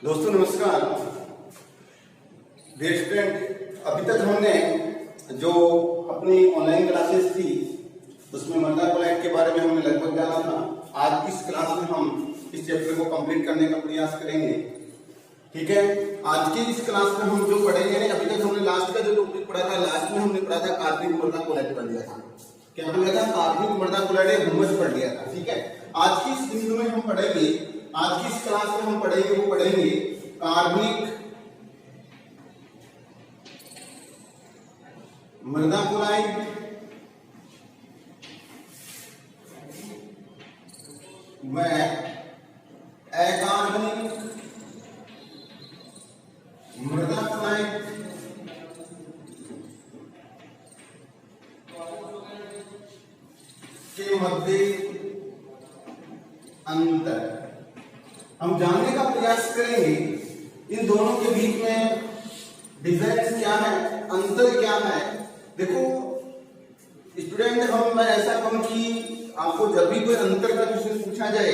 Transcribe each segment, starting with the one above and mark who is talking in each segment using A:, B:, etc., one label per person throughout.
A: दोस्तों नमस्कार। Dear student, अभी तक हमने जो अपनी ऑनलाइन क्लासेस थी उसमें मर्दा कोलाइड के बारे में हमने लगभग जाना था। आज की इस क्लास में हम इस चैप्टर को कंप्लीट करने का प्रयास करेंगे। ठीक है, आज की इस क्लास में हम जो पढ़ेंगे, अभी तक हमने लास्ट का जो टॉपिक पढ़ा था, लास्ट में हमने पढ़ा था कार्बनिक मर्दा कोलाइड पढ़ लिया था। क्या पढ़ लिया था? कार्बनिक मर्दा कोलाइड हुमस पढ़ लिया था। ठीक है, आज की इस बिंदु में हम पढ़ेंगे, आज की इस क्लास में हम पढ़ेंगे कार्बनिक मृदा कोलाइड व अकार्बनिक मृदा कोलाइड के मध्य अंतर हम जानने का प्रयास करेंगे। इन दोनों के बीच में डिफरेंस क्या है, अंतर क्या है। देखो स्टूडेंट, मैं ऐसा कहूं कि आपको जब भी कोई अंतर का क्वेश्चन पूछा जाए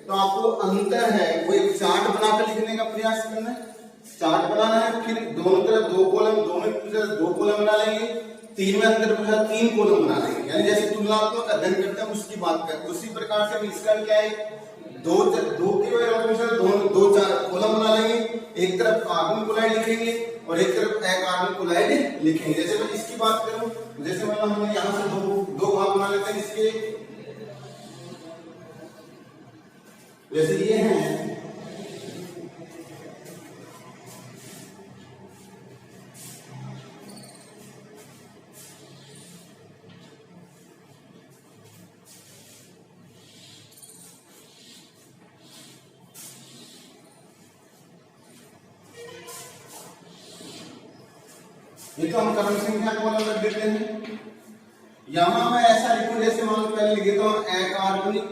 A: तो आपको अंतर है वो एक चार्ट बनाकर लिखने का प्रयास करना है। चार्ट बनाना है, फिर दोनों तरफ दो कॉलम, दोनों की तरफ दो कॉलम बना लेंगे। तीन में अंतर पूछा, तीन कॉलम बना लेंगे। यानी जैसे तुलनात्मक अध्ययन करते हैं उसकी बात करते हैं, उसी प्रकार से हम इसका क्या है, दो के दो चार कॉलम बना लेंगे। एक तरफ कार्बन कोलाइड लिखेंगे और एक तरफ अकार्बनिक कोलाइड लिखेंगे। जैसे मैं इसकी बात करूं, जैसे मतलब हमने यहां से दो भाग बना लेते हैं इसके। जैसे ये हैं, ये तो हम क्रम संख्या कॉलम रख देते हैं। यहां मैं ऐसा लिखूं, जैसे मान लो पहले लिख देता हूं अकार्बनिक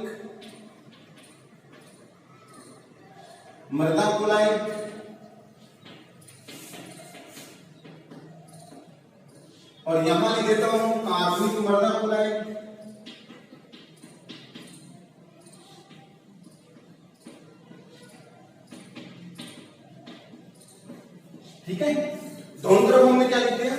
A: मृदा कोलाइड और यहां लिख देता हूं कार्बनिक मृदा कोलाइड। ठीक है, दोनों तरफ हमने क्या लिख दिया,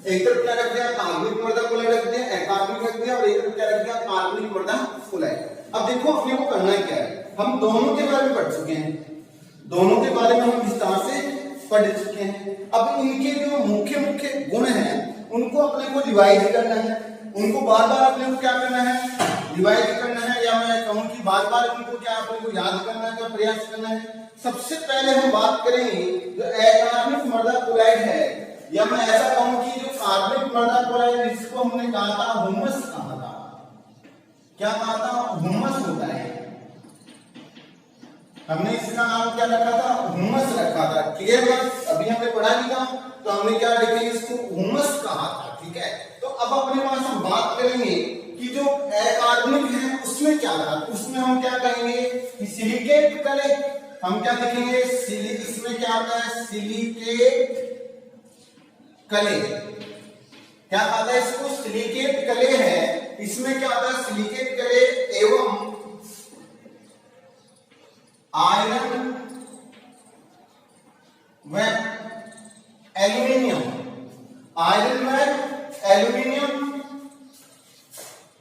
A: एक तरफ क्या रख दिया, कार्बनिक मृदा कोलाइड रख दिया, अकार्बनिक रख दिया, और एक तरफ क्या रख दिया, कार्बनिक मृदा कोलाइड। अब देखो अपने को करना क्या है, हम दोनों के बारे में पढ़ चुके हैं, दोनों के बारे में हम विस्तार से पढ़ चुके हैं। अब इनके जो मुख्य मुख्य गुण हैं उनको अपने को रिवाइज करना है, उनको बार बार अपने को क्या करना है, रिवाइज करना है, या मैं कहूं कि बार बार उनको क्या अपने को याद करने का प्रयास करना है। सबसे पहले हम बात करेंगे जो अकार्बनिक मृदा कोलाइड है, या मैं ऐसा कहूं कि जो कार्बनिक मृदा कोलाइड, जिसको हमने कहा था हुमस कहा था। क्या कहा था? हुमस होता है। हमने इसका नाम क्या रखा था? हुमस रखा था। क्लियर बात? अभी हमने पढ़ा भी था तो हमने क्या लिखे, इसको हुमस कहा था। ठीक है, तो अब अपने पास हम बात करेंगे कि जो अकार्बनिक है उसमें क्या था। उसमें हम क्या कहेंगे कि सिलिकेट कले, हम क्या लिखेंगे, इसमें क्या आता है, सिलिकेट कले। क्या आता है इसको? सिलिकेट कले है। इसमें क्या आता है, सिलिकेट कले एवं आयरन व एल्यूमिनियम, आयरन व एल्यूमिनियम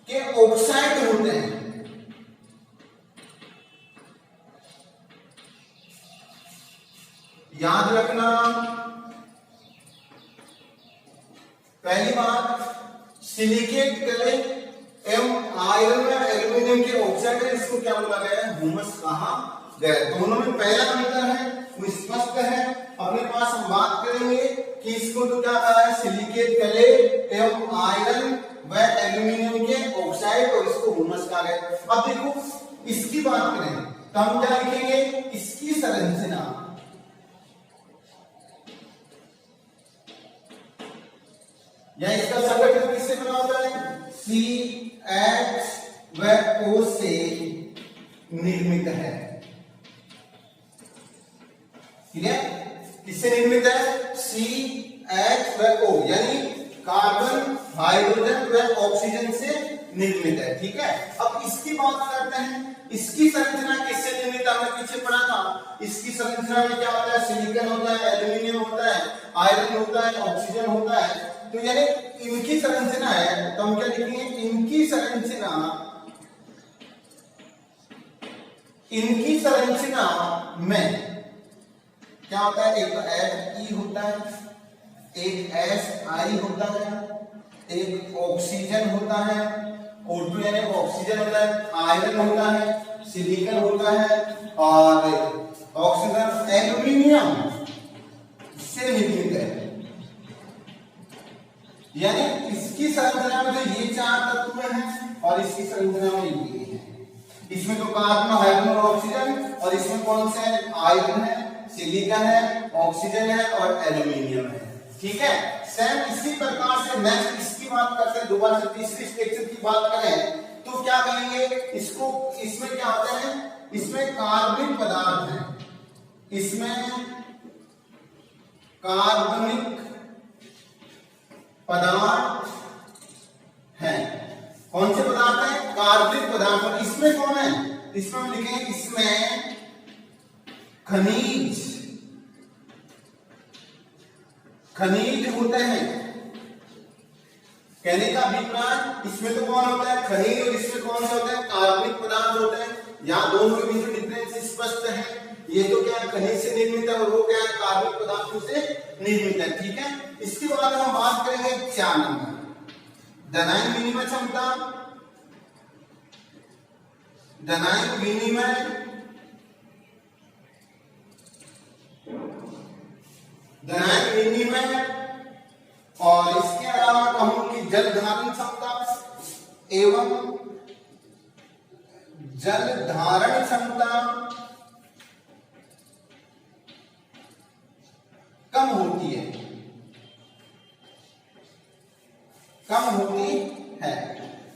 A: के ऑक्साइड होते हैं। याद रखना, पहली बात, सिलिकेट कले एवं आयरन व एल्यूमिनियम के ऑक्साइड है, इसको क्या बोला गया है, हुमस कहा गया। दोनों में पहला अंतर है वो स्पष्ट है। अपने पास हम बात करेंगे कि इसको तो क्या कहा है, सिलिकेट कले एवं आयरन व एल्यूमिनियम के ऑक्साइड, और इसको हुमस कहा गया। अब देखो इसकी बात करें तो हम क्या लिखेंगे, इसकी संरचना, या इसका संगठन किससे बना होता है, CH व O से निर्मित है। ठीक है, किससे निर्मित है, CH व O, यानी कार्बन, हाइड्रोजन व ऑक्सीजन से निर्मित है। ठीक है, अब इसकी बात करते हैं, इसकी संरचना किससे निर्मित हमने पीछे पढ़ा था। इसकी संरचना में क्या होता है, सिलिकॉन होता है, एल्यूमिनियम होता है, आयरन होता है, ऑक्सीजन होता है। तो यानी इनकी संरचना है, तो हम क्या लिखेंगे, इनकी संरचना में क्या होता है, एक Fe होता है, एक Si होता है, एक ऑक्सीजन होता है, O2 यानी ऑक्सीजन होता है, आयरन होता है, सिलिकॉन होता है और ऑक्सीजन एल्यूमिनियम से निर्मित है। यानी इसकी संरचना में तो ये 4 तत्व हैं और इसकी संरचना में ये है। इसमें तो कार्बन, हाइड्रोजन और ऑक्सीजन, और इसमें कौन से है, आयरन है, सिलिकॉन है, ऑक्सीजन है और एल्यूमिनियम है। ठीक है, सेम इसी प्रकार से नेक्स्ट इसकी बात करते हैं, दोबारा से तीसरी स्ट्रक्चर की बात करें तो क्या कहेंगे, इसको, इसमें क्या होता है, इसमें कार्बनिक पदार्थ है, इसमें कार्बनिक पदार्थ है। कौन से पदार्थ है, कार्बनिक पदार्थ। और इसमें कौन है, इसमें हम लिखेंगे, इसमें खनिज होते हैं। कहने का अभिप्राय, इसमें तो कौन होता है, खनिज, और इसमें कौन सा होता है, कार्बनिक पदार्थ होते हैं। यहाँ दोनों के बीच में डिफरेंस स्पष्ट है। ये तो क्या है, खनिज से निर्मित है, और वो क्या है, कार्बनिक पदार्थों से निर्मित है। ठीक है, इसके बाद हम बात करेंगे 4 नंबर, धनायन विनिमय क्षमता। धनायन विनिमय, धनायन विनिमय, और इसके अलावा कहूं कि जल धारण क्षमता एवं जल धारण क्षमता कम होती है, कम होती है।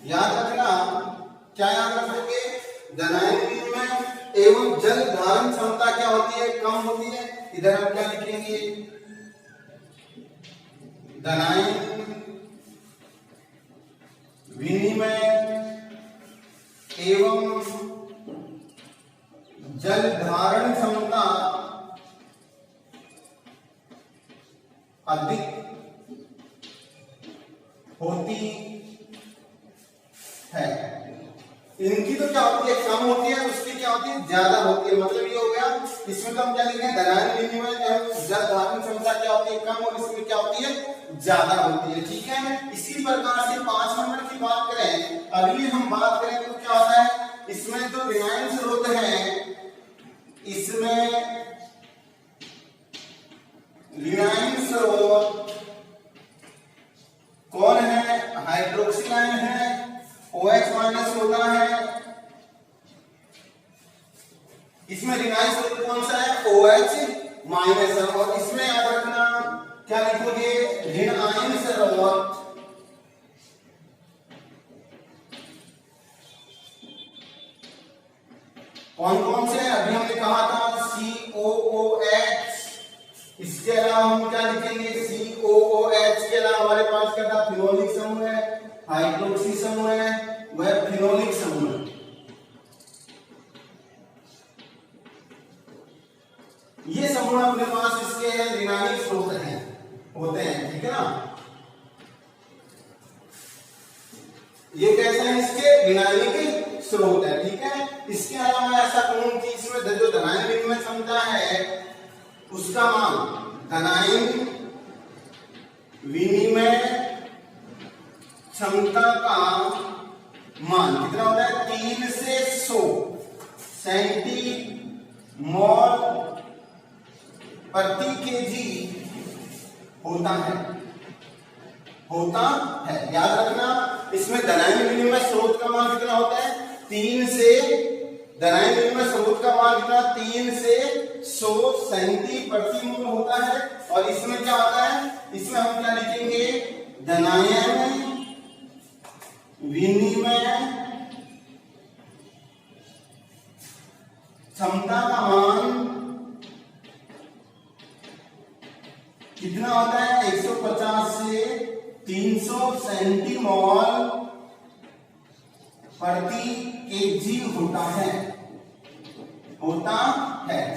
A: याद रखना, क्या याद रखोगे, धनायन विनिमय एवं जल धारण क्षमता क्या होती है, कम होती है। इधर हम क्या लिखेंगे, धनायन विनिमय एवं जल धारण क्षमता अधिक होती है। इनकी तो क्या होती है, कम होती है, उसकी क्या होती है, ज्यादा होती है। मतलब ये हो गया, इसमें तो हम क्या लिखेंगे, धनायन विनिमय एवं जल धारण क्षमता क्या होती है, कम, और इसमें क्या होती है, ज्यादा होती है। ठीक है, इसी प्रकार से 5 नंबर की बात करें, अगली हम बात करें तो क्या होता है, इसमें जो विनायन स्रोत है, इसमें विनायन स्रोत कौन है, हाइड्रोक्सिल आयन है, OH माइनस होता है। इसमें ऋणायन स्रोत कौन सा है, OH माइनस है। और इसमें याद रखना, क्या लिखोगे, ऋणायन स्रोत कौन कौन से, अभी हमने कहा था COOH। इसके अलावा हम क्या लिखेंगे, COOH के अलावा हमारे पास क्या था, फिनोलिक समूह है, हाइड्रोक्सी समूह है, वह फिनोलिक समूह है। ये समूह अपने पास इसके ऋणायन स्रोत हैं, होते हैं। ठीक है ना, ये कैसे हैं, इसके ऋणायन स्रोत है। ठीक है, इसके अलावा ऐसा कहूं कि इसमें जो धनायन विनिमय क्षमता है उसका मान, धनायन विनिमय क्षमता का मान कितना होता है, 3 से 100 सेंटीमोल प्रति केजी होता है। याद रखना, इसमें धनायन विनिमय स्रोत का मान कितना होता है, 3 से, धनायन विनिमय स्रोत का मान कितना, 3 से 100 सेंटी प्रति मोल होता है। और इसमें क्या होता है, इसमें हम क्या लिखेंगे, धनायन विनिमय क्षमता का मान कितना होता है, 150 से 300 सेंटीमोल प्रति केजी होता है,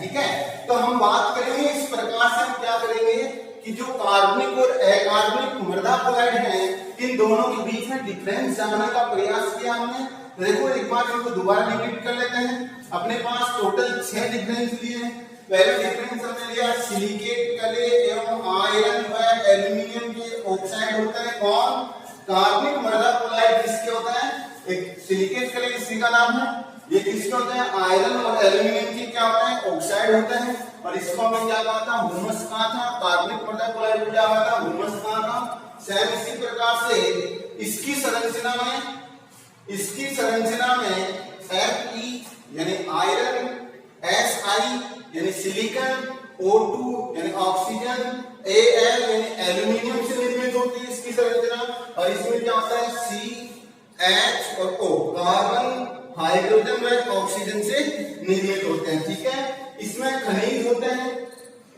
A: ठीक है। तो हम बात करेंगे इस प्रकार से, हम क्या करेंगे कि जो कार्बनिक और अकार्बनिक मृदा क्लोराइड है, इन दोनों के बीच में डिफरेंस जानने का प्रयास किया हमने। तो देखो एक बार इनको दोबारा रिपीट कर लेते हैं। अपने पास टोटल 6 डिफरेंस लिए हैं। पहला डिफरेंस हमने लिया सिलिकेट कले एवं आयरन व एल्यूमिनियम के ऑक्साइड होता है। कौन? कार्बनिक मृदा क्लोराइड किसके होता है? एक सिलिकेट कले इसी का नाम है। ये किसके होते हैं? आयरन और एल्यूमिनियम के क्या होता है? ऑक्साइड होता है। और इसको हमें क्या कहा था? ह्यूमस कहा था। कार्बनिक मृदा क्लोराइड को क्या कहा था? ह्यूमस कहा था। सेम इसी प्रकार से इसकी संरचना में Fe यानी आयरन, Si यानी सिलिकॉन, O2 यानी ऑक्सीजन, Al यानी एल्यूमिनियम से निर्मित होती है इसकी संरचना। और इसमें क्या होता है? CH और O कार्बन, हाइड्रोजन व ऑक्सीजन से निर्मित होते हैं, ठीक है। इसमें खनिज होते हैं।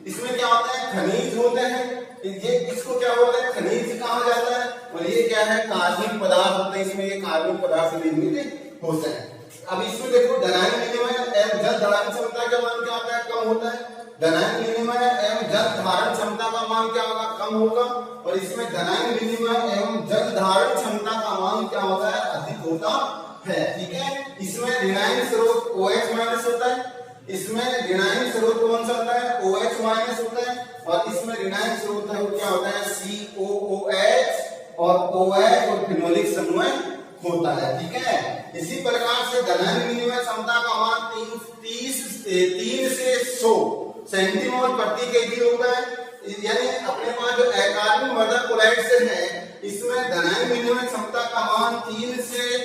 A: इसमें क्या होता है? खनिज होते हैं। ये इसको क्या बोलते हैं? खनिज कहा जाता है। और ये क्या है? कार्बनिक पदार्थ होते हैं। इसमें ये कार्बनिक पदार्थ से निर्मित होते हैं। अब इसमें देखो धनायन विनिमय एवं जल धारण क्षमता का मान क्या होता है? कम होता है। धनायन विनिमय एवं जल धारण क्षमता का मान क्या होगा? कम होगा। और इसमें धनायन विनिमय एवं जल धारण क्षमता का मान क्या होता है? अधिक होता है, ठीक है। इसमें ऋणायन स्रोत OH- होता है। इसमें ऋणायन स्रोत कौन सा होता है? OH- होता है। और इसमें ऋणायन स्रोत है वो क्या होता है? COOH और OH और फिनोलिक समूह होता है, ठीक है। इसी प्रकार से धनायन विनिमय क्षमता का मान 3 से 100 सेंटीमोल प्रति केजी होता है। यानी अपने पास जो अकार्बनिक मृदा क्लोराइड से है, इसमें धनायन विनिमय क्षमता का मान 3 से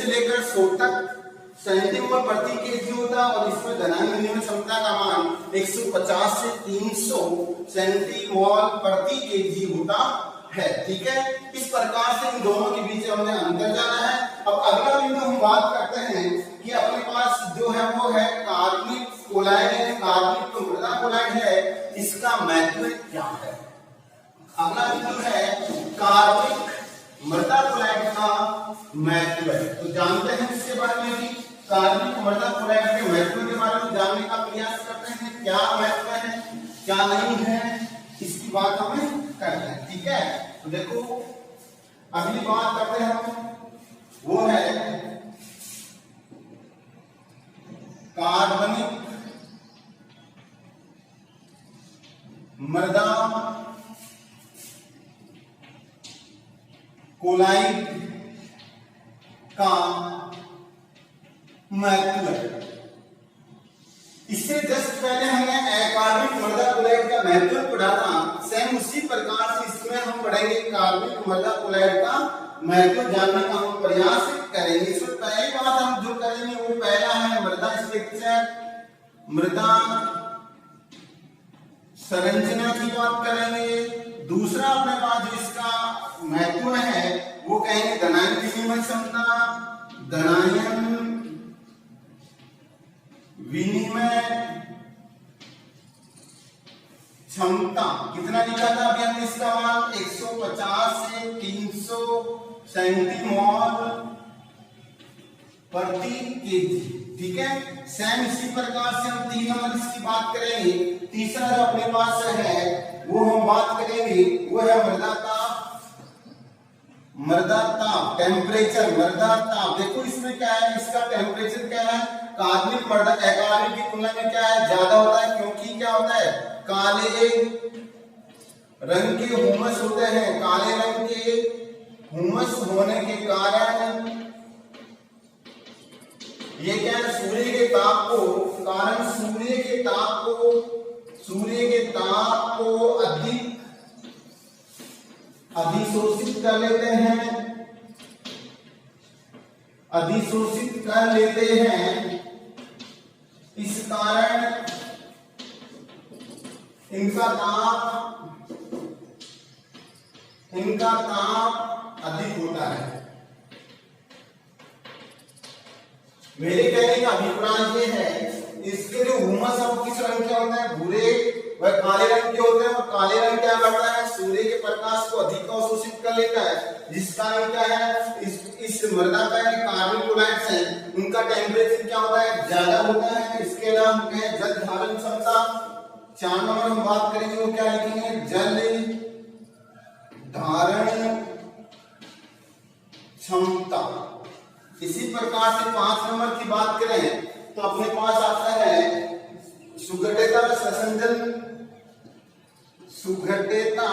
A: लेकर 100 तक सेंटीमोल प्रति केजी होता है। और इसमें धनायन विनिमय क्षमता का मान 150 से 300 सेंटीमोल प्रति केजी होता है, ठीक है। इस प्रकार से इन दोनों के बीच हमने अंतर जाना है। अब अगला बिंदु हम बात करते हैं कि अपने पास जो है वो है कार्बनिक क्लोराइड है। कार्बनिक मृदा क्लोराइड है, इसका महत्व क्या है? अगला बिंदु है कार्बनिक मृदा क्लोराइड का महत्व। तो जानते हैं इसके बारे में भी, कार्बनिक मृदा क्लोराइड के महत्व के बारे में जानने का प्रयास करते हैं। क्या महत्व है, क्या नहीं है, इसकी बात हमें करना है, ठीक है। तो देखो अगली बात करते हैं हम, वो है कार्बनिक मृदा क्लोराइड का महत्व। इससे जस्ट पहले हमने अकार्बनिक मृदा क्लोराइड का महत्व पढ़ा था। सेम उसी प्रकार से इसमें हम पढ़ेंगे कार्बनिक मृदा क्लोराइड का महत्व जानने का हम प्रयास करेंगे। इसमें पहली बात हम जो करेंगे वो पहला है मृदा स्ट्रक्चर, मृदा संरचना की बात करेंगे। दूसरा अपने पास जो इसका महत्व है वो कहेंगे धनायन विनिमय क्षमता। धनायन विनिमय क्षमता कितना लिखा था अभी हमने? इसका मान 150 से 300 सेंटीमोल प्रति केजी, ठीक है। सेम इसी प्रकार से हम 3 नंबर इसकी बात करेंगे। तीसरा जो अपने पास है वो हम बात करेंगे वो है मृदा ताप टेम्परेचर। मृदा ताप देखो इसमें क्या है, इसका टेम्परेचर क्या है? कार्बनिक मृदा अकार्बनिक की तुलना में क्या है? ज्यादा होता है, क्योंकि क्या होता है? काले रंग के ह्यूमस होते हैं। काले रंग के ह्यूमस होने के कारण ये क्या है? सूर्य के ताप को अधिशोषित कर लेते हैं। इस कारण इनका ताप अधिक होता है। मेरे कहने का अभिप्राय ये है, इसके जो ह्यूमस है वो किस रंग के होते हैं? भूरे व काले रंग के होते हैं। और काले रंग क्या करता है? सूर्य के प्रकाश को अधिक अवशोषित कर लेता है, जिस कारण क्या है? इस मृदा का कार्बन क्लोराइड्स है उनका टेम्परेचर क्या होता है, ज्यादा होता है। इसके अलावा हम कहें जल धारण क्षमता, 4 नंबर हम बात करेंगे वो क्या लिखेंगे, जल धारण क्षमता। इसी प्रकार से 5 नंबर की बात करें तो अपने पास आता है सुघट्यता संसंजन, सुघट्यता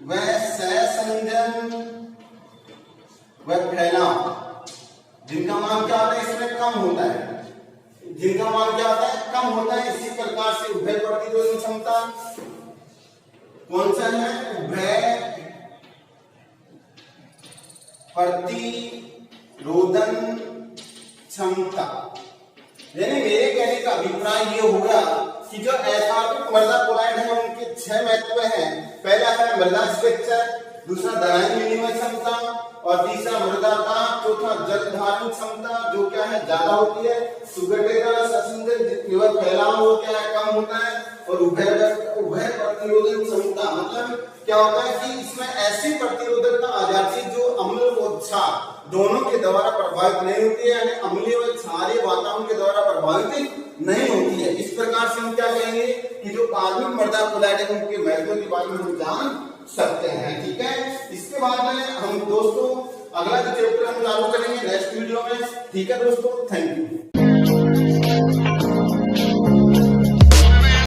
A: व सहसंजन व फैलाव, जिनका मान क्या होता है इसमें कम होता है, जिनका मान क्या होता है कम होता है। इसी प्रकार से उभय प्रतिरोधन क्षमता कौन सा है, उभय प्रतिरोधन क्षमता। यानी मेरे कहने का अभिप्राय ये होगा कि जो अकार्बनिक मृदा क्लोराइड है उनके 6 महत्व हैं। पहला है मृदा स्ट्रक्चर, दूसरा दराई विनिमय क्षमता और तीसरा मृदा का, चौथा जल धारण क्षमता जो क्या है ज्यादा होती है, सुघट्यता संसंजन केवल फैलाव हो क्या है कम होता है, और उभय प्रतिरोधन क्षमता मतलब क्या होता है कि इसमें ऐसी प्रतिरोधकता आ जाती है जो अम्ल और क्षार दोनों के द्वारा प्रभावित नहीं होती है, यानी अम्लीय व क्षारीय वातावरण के द्वारा प्रभावित नहीं होती है। इस प्रकार से हम क्या कहेंगे कि जो कार्बनिक मृदा क्लोराइड है उनके महत्व के बारे में हम जान सकते हैं। ठीक है, इसके बाद में हम दोस्तों अगला जो चैप्टर हम चालू करेंगे नेक्स्ट वीडियो में। ठीक है दोस्तों, थैंक यू।